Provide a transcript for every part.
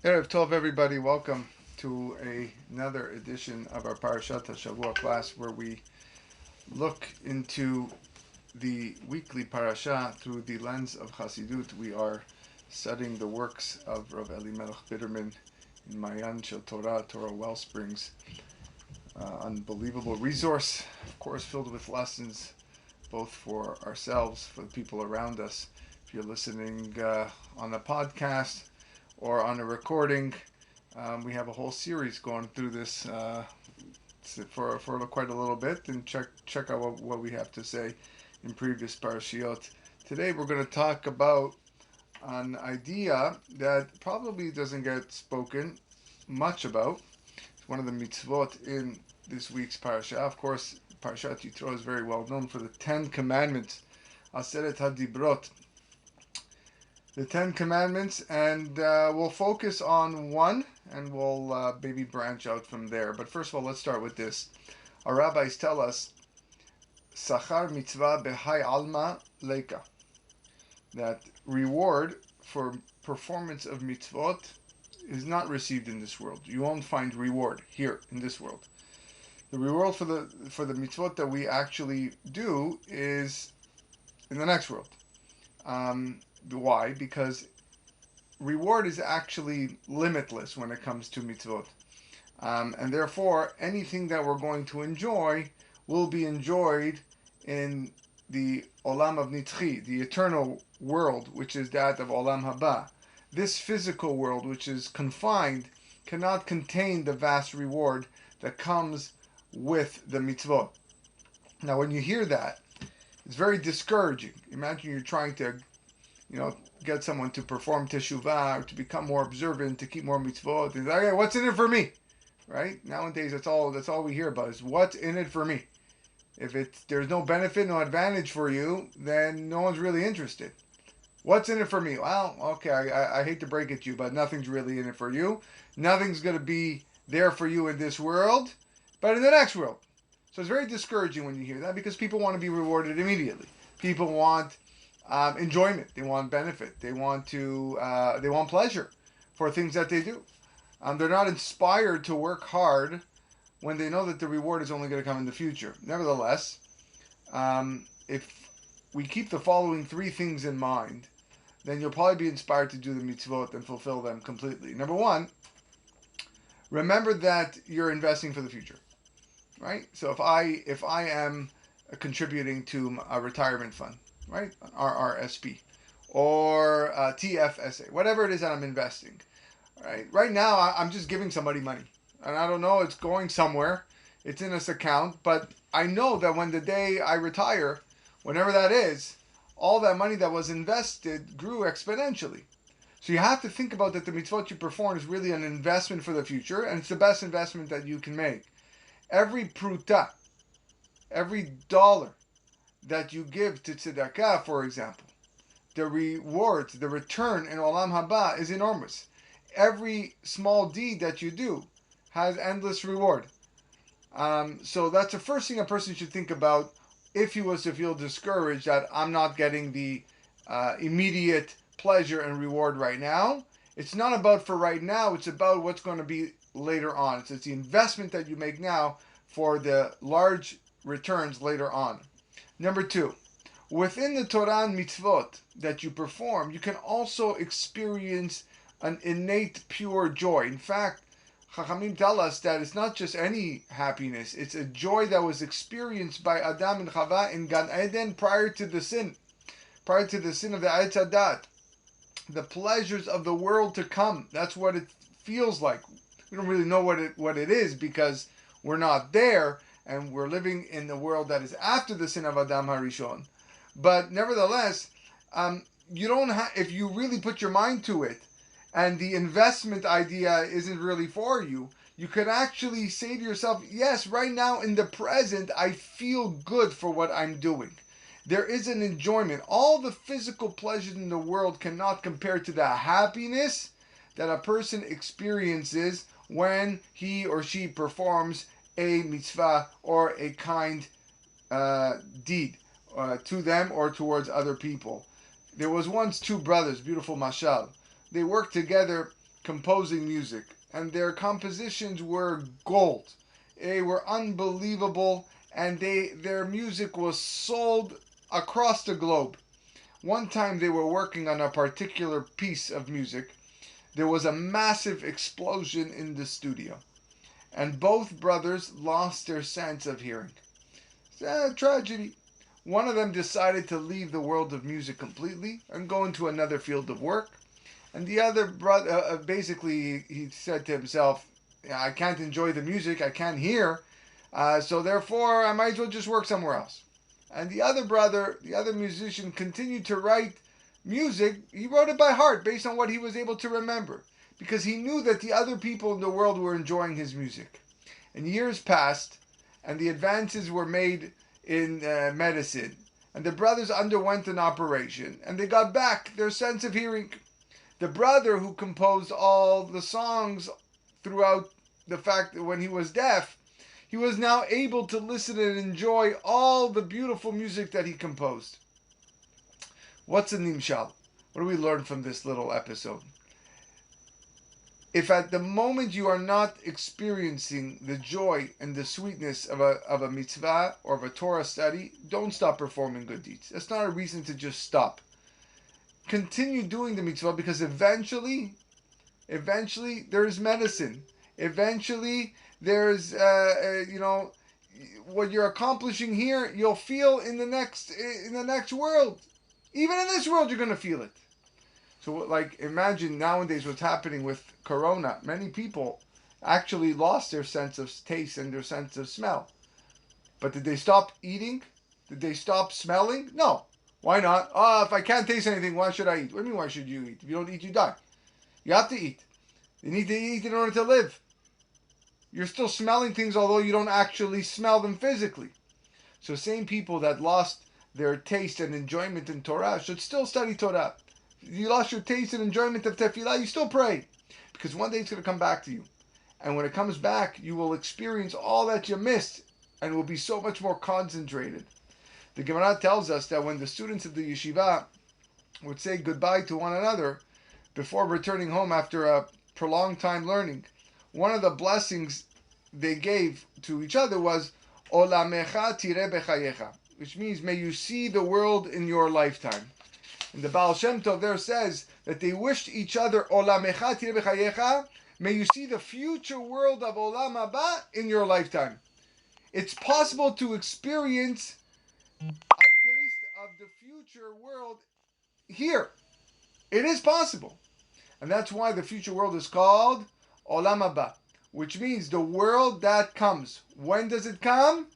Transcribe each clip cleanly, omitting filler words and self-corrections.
Erev Tov, everybody. Welcome to another edition of our Parashat HaShavua class, where we look into the weekly parasha through the lens of Chassidut. We are studying the works of R Elimelech Biderman in Mayan Shel Torah, Torah Wellsprings. Unbelievable resource, of course, filled with lessons both for ourselves, for the people around us. If you're listening on a podcast or on a recording, we have a whole series going through this for quite a little bit, and check out what we have to say in previous parashiot. Today we're going to talk about an idea that probably doesn't get spoken much about. It's one of the mitzvot in this week's parasha. Of course, Parashat Yitro is very well known for the 10 Commandments, Aseret HaDibrot, the 10 Commandments, and we'll focus on one, and we'll maybe branch out from there. But first of all, let's start with this. Our rabbis tell us, Sachar mitzvah behai alma leika, that reward for performance of mitzvot is not received in this world. You won't find reward here in this world. The reward for the mitzvot that we actually do is in the next world. Why? Because reward is actually limitless when it comes to mitzvot. And therefore, anything that we're going to enjoy will be enjoyed in the Olam of Nitchi, the eternal world, which is that of Olam Haba. This physical world, which is confined, cannot contain the vast reward that comes with the mitzvot. Now, when you hear that, it's very discouraging. Imagine you're trying to get someone to perform teshuvah, or to become more observant, to keep more mitzvot. And okay, what's in it for me? Right? Nowadays, that's all we hear about is what's in it for me. If there's no benefit, no advantage for you, then no one's really interested. What's in it for me? Well, okay, I hate to break it to you, but nothing's really in it for you. Nothing's going to be there for you in this world, but in the next world. So it's very discouraging when you hear that, because people want to be rewarded immediately. People want enjoyment. They want benefit. They want pleasure for things that they do. They're not inspired to work hard when they know that the reward is only going to come in the future. Nevertheless, if we keep the following three things in mind, then you'll probably be inspired to do the mitzvot and fulfill them completely. Number one, remember that you're investing for the future, right? So if I am contributing to a retirement fund, right, RRSP, or TFSA, whatever it is that I'm investing, right? Right now, I'm just giving somebody money, and I don't know, it's going somewhere, it's in this account, but I know that when the day I retire, whenever that is, all that money that was invested grew exponentially. So you have to think about that the mitzvot you perform is really an investment for the future, and it's the best investment that you can make. Every pruta, every dollar that you give to tzedakah, for example, the rewards, the return in Olam Haba is enormous. Every small deed that you do has endless reward. So that's the first thing a person should think about if he was to feel discouraged that I'm not getting the immediate pleasure and reward right now. It's not about for right now, it's about what's going to be later on. It's the investment that you make now for the large returns later on. Number two, within the Torah and mitzvot that you perform, you can also experience an innate pure joy. In fact, Chachamim tell us that it's not just any happiness, it's a joy that was experienced by Adam and Chava in Gan Eden prior to the sin of the Eitz Hadat. The pleasures of the world to come, that's what it feels like. We don't really know what it is, because we're not there, and we're living in the world that is after the sin of Adam Harishon. But nevertheless, you don't have, if you really put your mind to it, and the investment idea isn't really for you, you could actually say to yourself, yes, right now in the present, I feel good for what I'm doing. There is an enjoyment. All the physical pleasures in the world cannot compare to the happiness that a person experiences when he or she performs a mitzvah or a kind deed to them or towards other people. There was once two brothers, beautiful mashal. They worked together composing music, and their compositions were gold. They were unbelievable, and their music was sold across the globe. One time they were working on a particular piece of music. There was a massive explosion in the studio, and both brothers lost their sense of hearing. It's a tragedy. One of them decided to leave the world of music completely and go into another field of work. And the other brother, basically, he said to himself, I can't enjoy the music, I can't hear, so therefore I might as well just work somewhere else. And the other brother, the other musician, continued to write music. He wrote it by heart based on what he was able to remember, because he knew that the other people in the world were enjoying his music. And years passed, and the advances were made in medicine, and the brothers underwent an operation, and they got back their sense of hearing. The brother who composed all the songs throughout the fact that when he was deaf, he was now able to listen and enjoy all the beautiful music that he composed. What's a nimshal? What do we learn from this little episode? If at the moment you are not experiencing the joy and the sweetness of a mitzvah or of a Torah study, don't stop performing good deeds. That's not a reason to just stop. Continue doing the mitzvah, because eventually there's medicine. Eventually there's what you're accomplishing here, you'll feel in the next world. Even in this world, you're going to feel it. So, like, imagine nowadays what's happening with Corona. Many people actually lost their sense of taste and their sense of smell. But did they stop eating? Did they stop smelling? No. Why not? If I can't taste anything, why should I eat? What do you mean, why should you eat? If you don't eat, you die. You have to eat. You need to eat in order to live. You're still smelling things, although you don't actually smell them physically. So same people that lost their taste and enjoyment in Torah should still study Torah. If you lost your taste and enjoyment of tefillah, you still pray. Because one day it's going to come back to you. And when it comes back, you will experience all that you missed and will be so much more concentrated. The Gemara tells us that when the students of the yeshiva would say goodbye to one another before returning home after a prolonged time learning, one of the blessings they gave to each other was Olamecha tire bechayecha, which means may you see the world in your lifetime. And the Baal Shem Tov there says that they wished each other Olamecha tire bechayecha, may you see the future world of Olam Haba in your lifetime. It's possible to experience a taste of the future world here. It is possible. And that's why the future world is called Olam Haba, which means the world that comes. When does it come?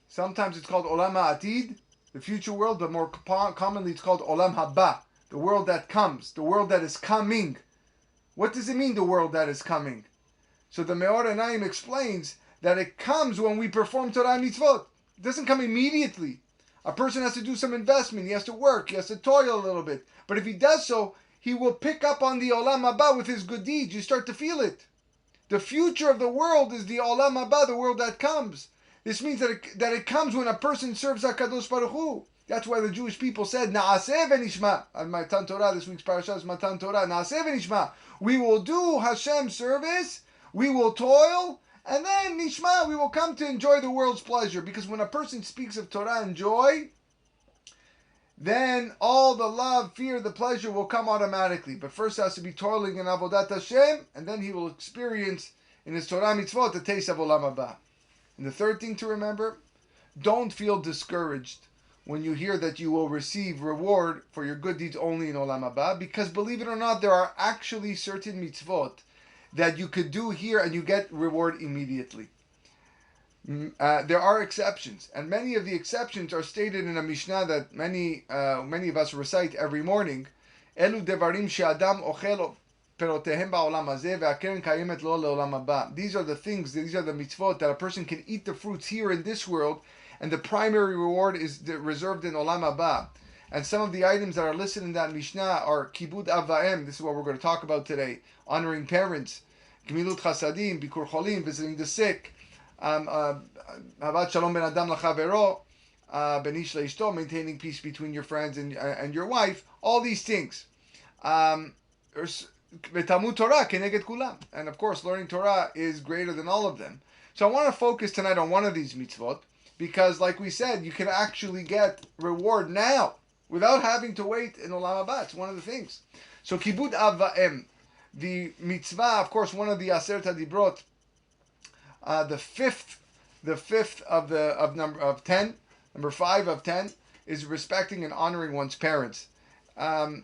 Sometimes it's called Olam Ha'atid, the future world, but more commonly it's called Olam Haba, the world that comes, the world that is coming. What does it mean, the world that is coming? So the Meor Einayim explains that it comes when we perform Torah mitzvot. It doesn't come immediately. A person has to do some investment. He has to work. He has to toil a little bit. But if he does so, he will pick up on the Olam Haba with his good deeds. You start to feel it. The future of the world is the Olam Haba, the world that comes. This means that it comes when a person serves HaKadosh Baruch Hu. That's why the Jewish people said, Na'aseh v'nishma. On Matan Torah, this week's parasha is Matan Torah. Na'aseh v'nishma. We will do Hashem's service. We will toil. And then, Nishma, we will come to enjoy the world's pleasure. Because when a person speaks of Torah and joy, then all the love, fear, the pleasure will come automatically. But first has to be toiling in Avodat Hashem, and then he will experience in his Torah mitzvot the taste of Olam Haba. And the third thing to remember, don't feel discouraged when you hear that you will receive reward for your good deeds only in Olam Haba, because believe it or not, there are actually certain mitzvot that you could do here and you get reward immediately. There are exceptions, and many of the exceptions are stated in a Mishnah that many of us recite every morning. Elu devarim she'adam ochel perotehem ba'olam hazeh ve'akeren kayemet lo le'olam haba. These are the things, these are the mitzvot that a person can eat the fruits here in this world, and the primary reward is reserved in Olam Haba. And some of the items that are listed in that Mishnah are kibud av va'em. This is what we're going to talk about today. Honoring parents, gemilut chasadim, bikur cholim, visiting the sick, Havat shalom ben adam lachavero, benish leishto, maintaining peace between your friends and your wife. All these things. v'talmud Torah keneged kulam. And of course, learning Torah is greater than all of them. So I want to focus tonight on one of these mitzvot, because like we said, you can actually get reward now without having to wait in Olam Haba. It's one of the things. So kibud av va'em, the mitzvah, of course, one of the Aseret HaDibrot, the fifth of 10, number 5 of 10, is respecting and honoring one's parents. The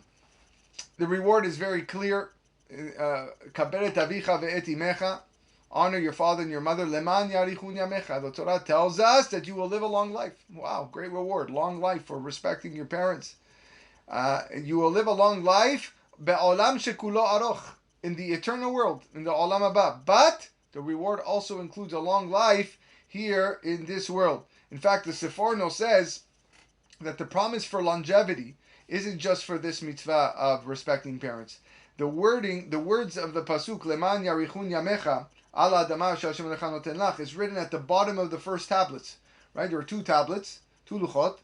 reward is very clear. Kaberet avicha ve'et imecha, honor your father and your mother. Leman yarichun yamecha. The Torah tells us that you will live a long life. Wow, great reward, long life for respecting your parents. You will live a long life be'olam shekulo aroch, in the eternal world, in the olam haba. But the reward also includes a long life here in this world. In fact, the Seforno says that the promise for longevity isn't just for this mitzvah of respecting parents. The words of the pasuk leman yarichun yamecha ala adama she'Hashem lecha noten lach is written at the bottom of the first tablets. Right, there are 2 tablets, 2 luchot,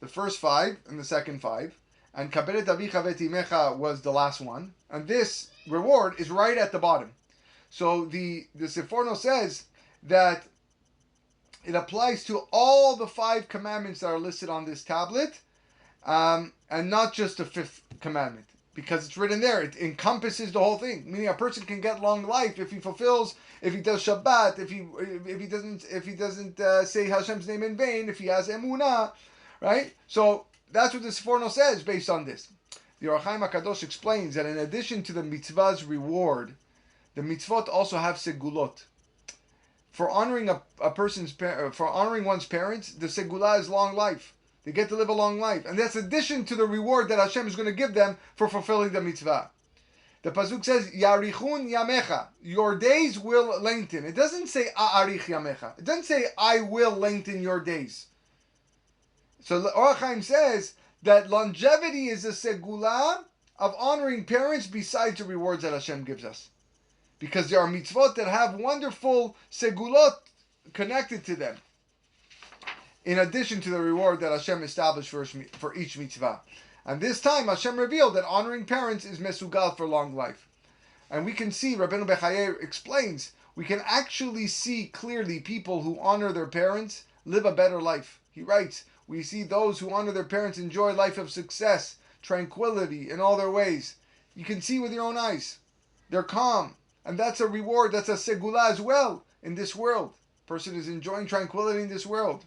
the first 5 and the second 5, and kaberet avicha v'timecha was the last one, and this reward is right at the bottom. So the Seforno says that it applies to all the 5 commandments that are listed on this tablet, and not just the 5th commandment, because it's written there. It encompasses the whole thing. Meaning, a person can get long life if he fulfills, if he does Shabbat, if he doesn't say Hashem's name in vain, if he has emunah, right? So that's what the Seforno says based on this. The Or HaChaim HaKadosh explains that in addition to the mitzvah's reward, the mitzvot also have segulot. For honoring for honoring one's parents, the segulah is long life. They get to live a long life, and that's addition to the reward that Hashem is going to give them for fulfilling the mitzvah. The pasuk says, "Yarichun yamecha," your days will lengthen. It doesn't say "A'arich yamecha." It doesn't say "I will lengthen your days." So the Or HaChaim says that longevity is a segulah of honoring parents besides the rewards that Hashem gives us. Because there are mitzvot that have wonderful segulot connected to them, in addition to the reward that Hashem established for each mitzvah. And this time Hashem revealed that honoring parents is mesugal for long life. And we can see, Rabbeinu Bechaye explains, we can actually see clearly people who honor their parents live a better life. He writes, we see those who honor their parents enjoy a life of success, tranquility in all their ways. You can see with your own eyes. They're calm. And that's a reward, that's a segula as well in this world. Person is enjoying tranquility in this world.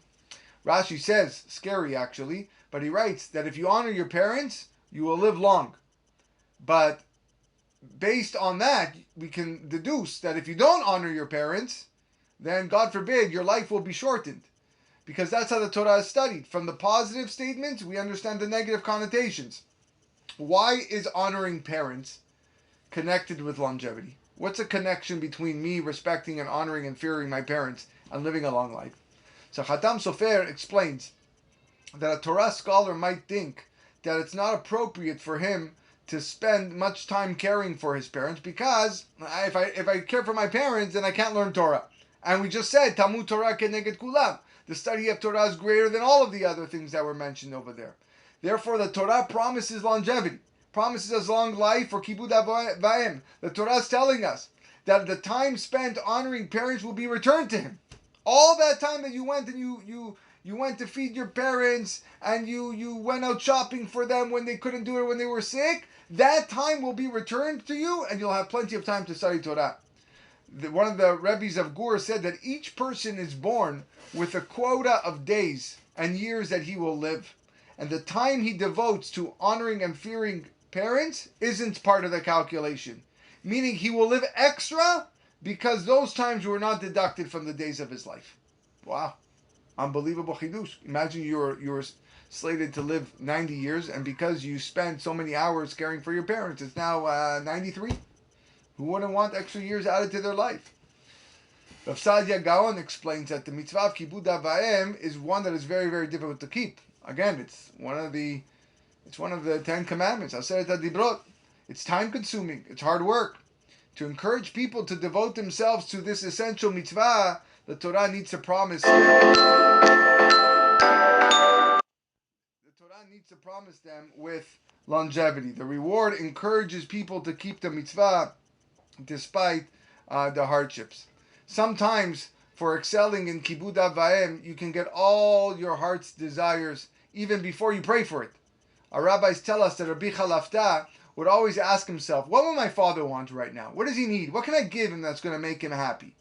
Rashi says, scary actually, but he writes that if you honor your parents, you will live long. But based on that, we can deduce that if you don't honor your parents, then God forbid, your life will be shortened. Because that's how the Torah is studied. From the positive statements, we understand the negative connotations. Why is honoring parents connected with longevity? What's the connection between me respecting and honoring and fearing my parents and living a long life? So Khatam Sofer explains that a Torah scholar might think that it's not appropriate for him to spend much time caring for his parents, because if I care for my parents, then I can't learn Torah. And we just said, Talmud Torah keneged kulam. The study of Torah is greater than all of the other things that were mentioned over there. Therefore, the Torah promises longevity. Promises us long life for kibud avayim. The Torah is telling us that the time spent honoring parents will be returned to him. All that time that you went and you went to feed your parents and you went out shopping for them when they couldn't do it when they were sick, that time will be returned to you and you'll have plenty of time to study Torah. One of the Rebbes of Gur said that each person is born with a quota of days and years that he will live. And the time he devotes to honoring and fearing parents isn't part of the calculation. Meaning he will live extra because those times were not deducted from the days of his life. Wow. Unbelievable chidush. Imagine you were slated to live 90 years, and because you spent so many hours caring for your parents, it's now 93. Who wouldn't want extra years added to their life? Rav Sadia Gaon explains that the mitzvah of kibud avayim is one that is very, very difficult to keep. Again, it's one of the 10 commandments. Aseret HaDibrot. It's time consuming. It's hard work. To encourage people to devote themselves to this essential mitzvah, the Torah needs to promise. The Torah needs to promise them with longevity. The reward encourages people to keep the mitzvah despite the hardships. Sometimes, for excelling in kibud av va'em, you can get all your heart's desires even before you pray for it. Our rabbis tell us that Rabbi Chalafta would always ask himself, what will my father want right now? What does he need? What can I give him that's going to make him happy?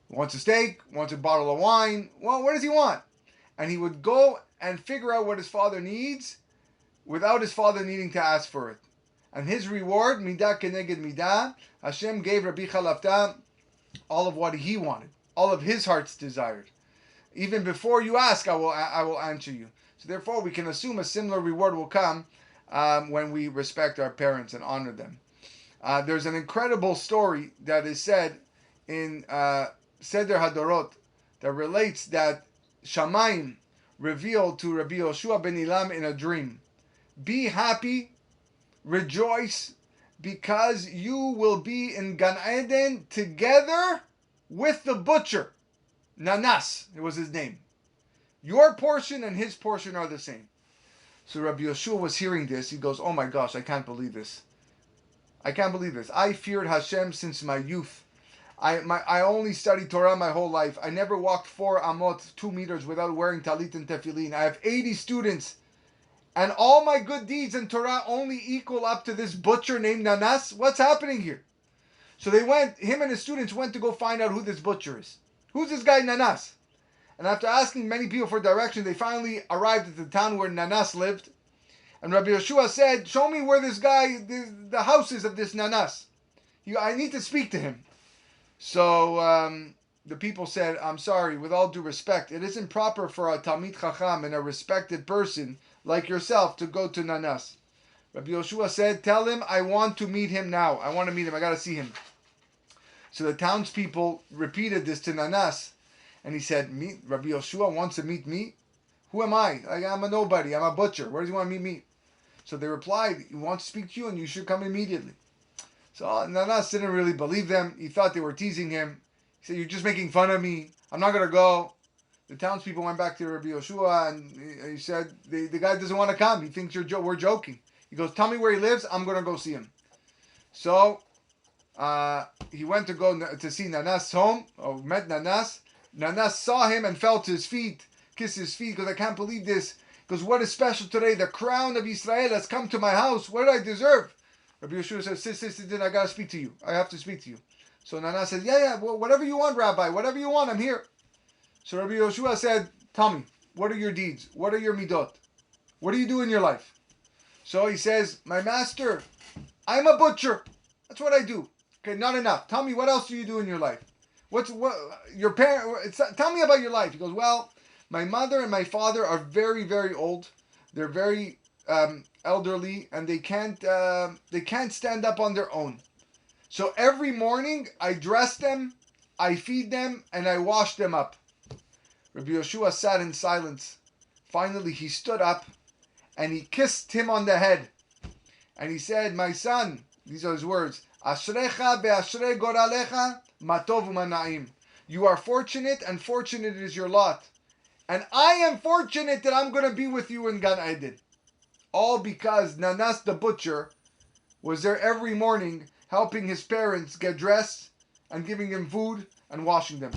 Wants a steak? Wants a bottle of wine? Well, what does he want? And he would go and figure out what his father needs without his father needing to ask for it. And his reward, midah keneged midah, Hashem gave Rabbi Chalafta all of what he wanted, all of his heart's desired. Even before you ask, I will answer you. So therefore, we can assume a similar reward will come when we respect our parents and honor them. There's an incredible story that is said in Seder Hadorot that relates that Shamayim revealed to Rabbi Yoshua ben Ilam in a dream, be happy, rejoice, because you will be in Gan Eden together with the butcher. Nanas, it was his name. Your portion and his portion are the same. So Rabbi Yoshua was hearing this. He goes, oh my gosh, I can't believe this. I can't believe this. I feared Hashem since my youth. I only studied Torah my whole life. I never walked 4 amot, 2 meters, without wearing talit and tefillin. I have 80 students. And all my good deeds in Torah only equal up to this butcher named Nanas? What's happening here? So him and his students went to go find out who this butcher is. Who's this guy Nanas? And after asking many people for direction, they finally arrived at the town where Nanas lived. And Rabbi Yeshua said, show me where this guy, the house is of this Nanas. I need to speak to him. So the people said, I'm sorry, with all due respect, it isn't proper for a Talmid Chacham and a respected person like yourself to go to Nanas. Rabbi Yoshua said, tell him I want to meet him now. I want to meet him. I got to see him. So the townspeople repeated this to Nanas. And he said, Rabbi Yoshua wants to meet me? Who am I? I'm a nobody. I'm a butcher. Where does he want to meet me? So they replied, he wants to speak to you and you should come immediately. So Nanas didn't really believe them. He thought they were teasing him. He said, you're just making fun of me. I'm not going to go. The townspeople went back to Rabbi Yoshua and he said, the guy doesn't want to come. He thinks we're joking. He goes, tell me where he lives. I'm going to go see him. So he went to go to see Nanas' home, or met Nanas. Nanas saw him and fell to his feet, kissed his feet, because I can't believe this. He goes, what is special today? The crown of Israel has come to my house. What did I deserve? Rabbi Yeshua says, sis, I got to speak to you. I have to speak to you. So Nanas says, yeah, well, whatever you want, Rabbi, whatever you want, I'm here. So Rabbi Yeshua said, tell me, what are your deeds? What are your midot? What do you do in your life? So he says, my master, I'm a butcher. That's what I do. Okay, not enough. Tell me, what else do you do in your life? Your parent? Tell me about your life. He goes, well, my mother and my father are very, very old. They're very elderly, and they can't stand up on their own. So every morning I dress them, I feed them, and I wash them up. Rabbi Yeshua sat in silence. Finally, he stood up and he kissed him on the head, and he said, my son, these are his words, Ashrecha be'ashrei goralecha matov u'manaim. You are fortunate, and fortunate is your lot. And I am fortunate that I'm going to be with you in Gan Eden. All because Nanas the butcher was there every morning helping his parents get dressed and giving them food and washing them.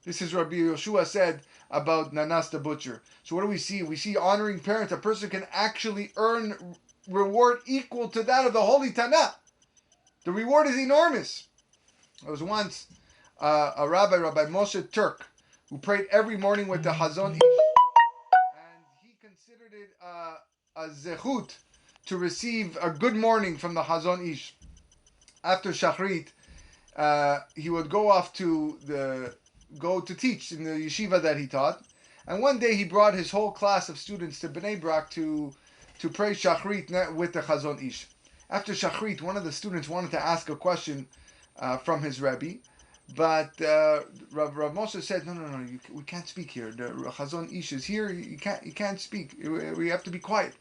This is Rabbi Yoshua said about Nanas the butcher. So what do we see? We see honoring parents. A person can actually earn reward equal to that of the Holy Tanakh. The reward is enormous. There was once a Rabbi Moshe Turk, who prayed every morning with the Chazon Ish, and he considered it a zechut to receive a good morning from the Chazon Ish. After Shachrit, he would go off to teach in the yeshiva that he taught, and one day he brought his whole class of students to Bnei Brak to pray Shachrit with the Chazon Ish. After Shachrit, one of the students wanted to ask a question from his Rebbe, but Rav Moshe said, no, we can't speak here. The Chazon Ish is here. You can't speak. We have to be quiet.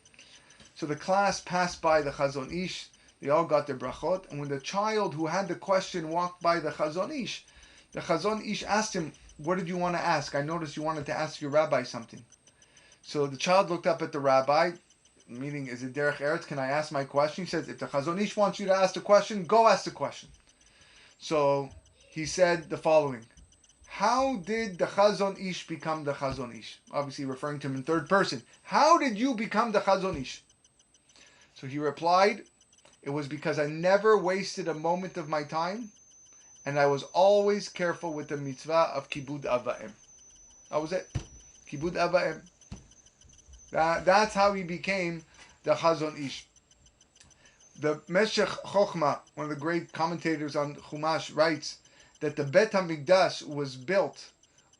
So the class passed by the Chazon Ish. They all got their brachot. And when the child who had the question walked by the Chazon Ish asked him, what did you want to ask? I noticed you wanted to ask your rabbi something. So the child looked up at the rabbi, meaning, is it derech eretz? Can I ask my question? He says, if the Chazon Ish wants you to ask the question, go ask the question. So he said the following: how did the Chazon Ish become the Chazon Ish? Obviously referring to him in third person. How did you become the Chazon Ish? So he replied, it was because I never wasted a moment of my time, and I was always careful with the mitzvah of kibud ava'im. That was it. Kibud ava'im. That's how he became the Chazon Ish. The Meshech Chochma, one of the great commentators on Chumash, writes that the Bet HaMikdash was built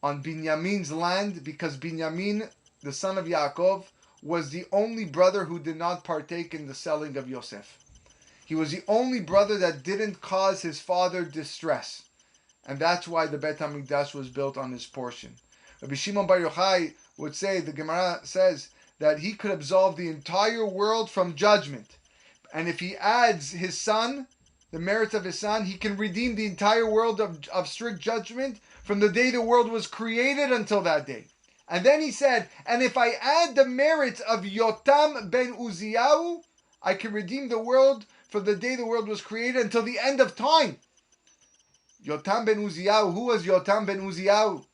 on Binyamin's land because Binyamin, the son of Yaakov, was the only brother who did not partake in the selling of Yosef. He was the only brother that didn't cause his father distress. And that's why the Bet HaMikdash was built on his portion. Rabbi Shimon Bar Yochai would say, the Gemara says, that he could absolve the entire world from judgment. And if he adds his son, the merits of his son, he can redeem the entire world of strict judgment from the day the world was created until that day. And then he said, and if I add the merits of Yotam ben Uziyahu, I can redeem the world from the day the world was created until the end of time. Yotam ben Uziyahu, who was Yotam ben Uziyahu?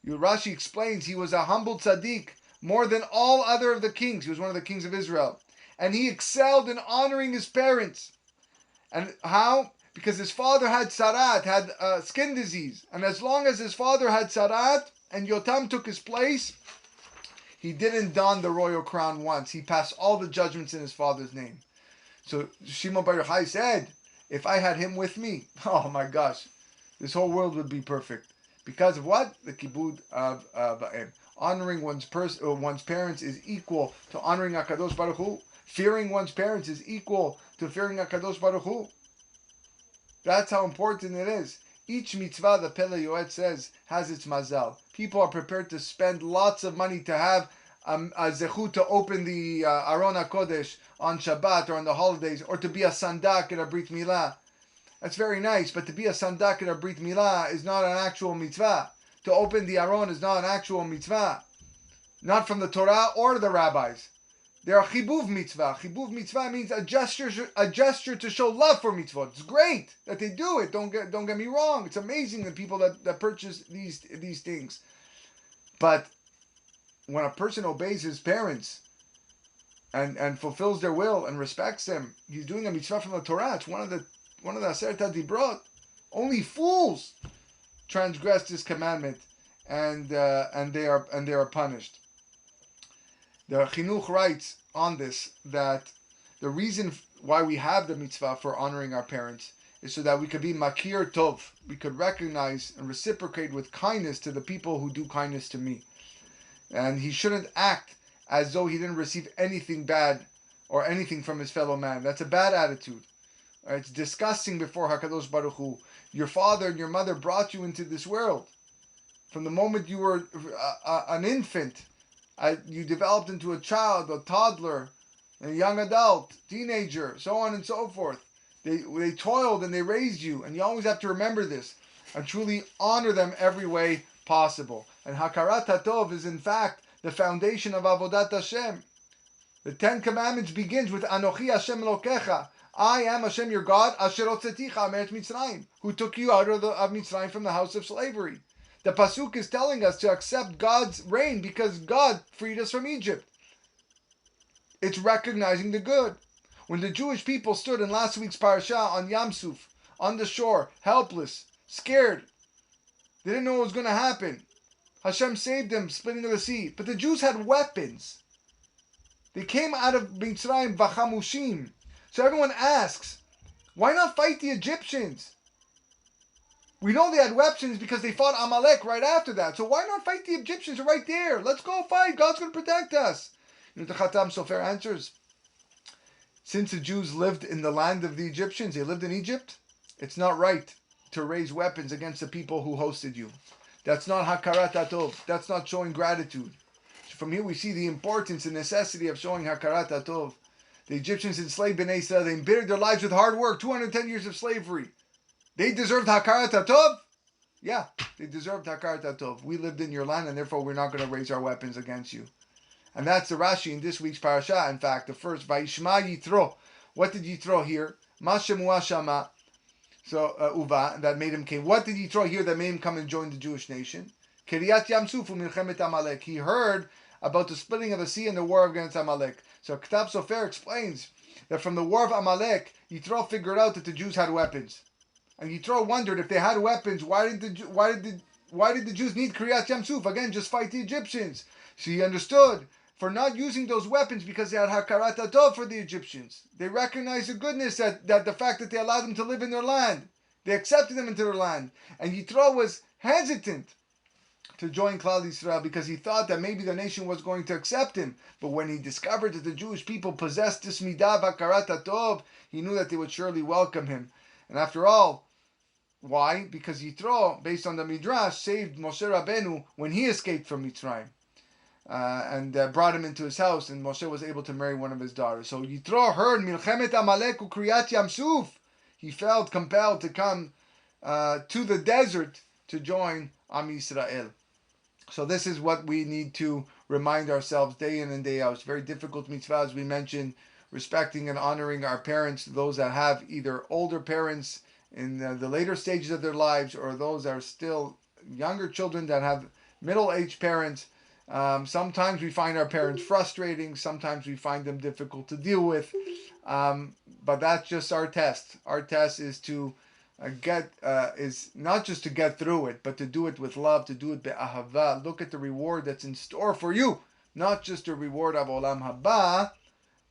Rashi explains he was a humble tzaddik, more than all other of the kings. He was one of the kings of Israel. And he excelled in honoring his parents. And how? Because his father had sarat, had skin disease. And as long as his father had sarat and Yotam took his place, he didn't don the royal crown once. He passed all the judgments in his father's name. So Shimon Bar Yochai said, if I had him with me, oh my gosh, this whole world would be perfect. Because of what? The kibud of va'em. Honoring one's parents is equal to honoring HaKadosh Baruch Hu. Fearing one's parents is equal to fearing HaKadosh Baruch Hu. That's how important it is. Each mitzvah, the Pele Yoet says, has its mazal. People are prepared to spend lots of money to have a zechut to open the Aron HaKodesh on Shabbat or on the holidays, or to be a sandak at a Brit Milah. That's very nice, but to be a sandak at a Brit Milah is not an actual mitzvah. To open the Aron is not an actual mitzvah. Not from the Torah or the rabbis. They're a chibuv mitzvah. Chibuv mitzvah means a gesture to show love for mitzvot. It's great that they do it. Don't get me wrong. It's amazing the people that purchase these things. But when a person obeys his parents and fulfills their will and respects them, he's doing a mitzvah from the Torah. It's one of the Aseret HaDibrot. Only fools transgress this commandment, and they are punished. The Chinuch writes on this that the reason why we have the mitzvah for honoring our parents is so that we could be makir tov. We could recognize and reciprocate with kindness to the people who do kindness to me. And he shouldn't act as though he didn't receive anything bad or anything from his fellow man. That's a bad attitude. It's disgusting before HaKadosh Baruch Hu. Your father and your mother brought you into this world. From the moment you were an infant, you developed into a child, a toddler, a young adult, teenager, so on and so forth. They toiled and they raised you, and you always have to remember this and truly honor them every way possible. And Hakarat HaTov is in fact the foundation of Avodat Hashem. The Ten Commandments begins with Anochi Hashem Elokecha. I am Hashem your God, Asher Hotzeticha Me'eretz Mitzrayim, who took you out of Mitzrayim from the house of slavery. The Pasuk is telling us to accept God's reign because God freed us from Egypt. It's recognizing the good. When the Jewish people stood in last week's parasha on Yam Suf, on the shore, helpless, scared, they didn't know what was going to happen. Hashem saved them, splitting of the sea. But the Jews had weapons. They came out of Mitzrayim vachamushim. So everyone asks, why not fight the Egyptians? We know they had weapons because they fought Amalek right after that. So why not fight the Egyptians? They're right there. Let's go fight. God's going to protect us. You know the Khatam Sofer answers? Since the Jews lived in the land of the Egyptians, they lived in Egypt, it's not right to raise weapons against the people who hosted you. That's not Hakarat HaTov. That's not showing gratitude. So from here we see the importance and necessity of showing Hakarat HaTov. The Egyptians enslaved Bnei Israel. They embittered their lives with hard work, 210 years of slavery. They deserved Hakarat HaTov? Yeah, they deserved Hakarat HaTov. We lived in your land and therefore we're not going to raise our weapons against you. And that's the Rashi in this week's parasha. In fact, the first, Vayishma Yitro. What did Yitro hear? Mashemua Shama. So, Uva, that made him king. What did Yitro hear that made him come and join the Jewish nation? Kiryat Yamsuf Milchemet Amalek. He heard about the splitting of the sea and the war against Amalek. So K'tab Sofer explains that from the war of Amalek, Yitro figured out that the Jews had weapons. And Yitro wondered, if they had weapons, why did the Jews need Kiryat Yamsuf? Again, just fight the Egyptians. So he understood for not using those weapons because they had Hakarat Atov for the Egyptians. They recognized the goodness that the fact that they allowed them to live in their land. They accepted them into their land. And Yitro was hesitant to join Klal Yisrael because he thought that maybe the nation was going to accept him. But when he discovered that the Jewish people possessed this midah of Hakarat Atov, he knew that they would surely welcome him. And after all, why? Because Yitro, based on the Midrash, saved Moshe Rabbeinu when he escaped from Mitzrayim. And brought him into his house, and Moshe was able to marry one of his daughters. So Yitro heard Milchemet Amalek u'Kriyat Yamsuf. He felt compelled to come to the desert to join Am Yisrael. So this is what we need to remind ourselves day in and day out. It's very difficult mitzvah, as we mentioned, respecting and honoring our parents, those that have either older parents in the later stages of their lives, or those that are still younger children that have middle-aged parents. Sometimes we find our parents frustrating. Sometimes we find them difficult to deal with. But that's just our test. Our test is to is not just to get through it, but to do it with love, to do it be'ahava. Look at the reward that's in store for you. Not just the reward of olam haba,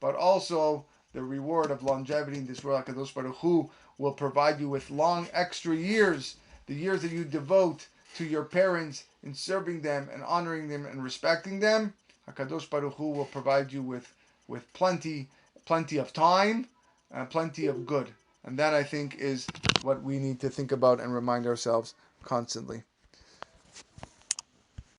but also the reward of longevity in this world. HaKadosh Baruch Hu will provide you with long extra years, the years that you devote to your parents in serving them and honoring them and respecting them. HaKadosh Baruch Hu will provide you with plenty of time and plenty of good. And that, I think, is what we need to think about and remind ourselves constantly.